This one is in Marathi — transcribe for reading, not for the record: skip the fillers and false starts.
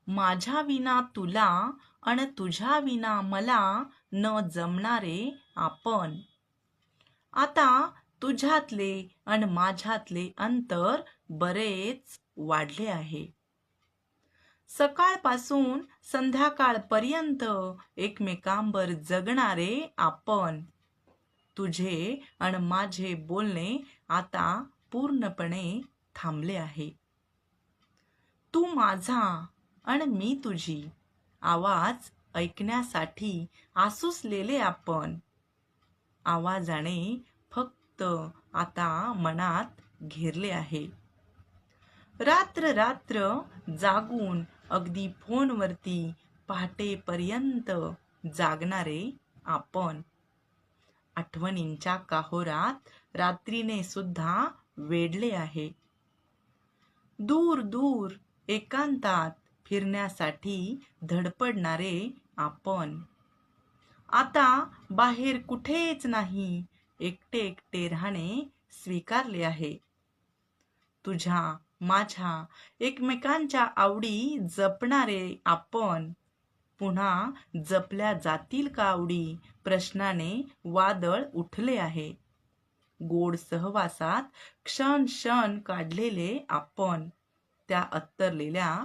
माझ्या विना तुला अन तुझ्या विना मला न जमणारे आपण. आता तुझ्यातले अन माझ्यातले अंतर बरेच वाढले आहे. सकाळपासून संध्याकाळपर्यंत एकमेकांवर जगणारे आपण. तुझे अन माझे बोलणे आता पूर्णपणे थांबले आहे. तू माझा अन मी तुझी आवाज ऐकण्यासाठी आसुसलेले आपण. आवाजाने फक्त आता मनात घेरले आहे. रात्र रात्र जागून अगदी फोनवरती पहाटेपर्यंत जागणारे आपण. आठवणींच्या काहोरात रात्रीने सुद्धा वेढले आहे. दूर दूर एकांतात फिरण्यासाठी धडपडणारे आपण. आता बाहेर कुठेच नाही, एकटे एकटे राहणे स्वीकारले आहे. तुझ्या माझ्या एकमेकांच्या आवडी जपणारे आपण. पुन्हा जपल्या जातील का आवडी प्रश्नाने वादळ उठले आहे. गोड सहवासात क्षण क्षण काढलेले आपण. त्या अत्तरलेल्या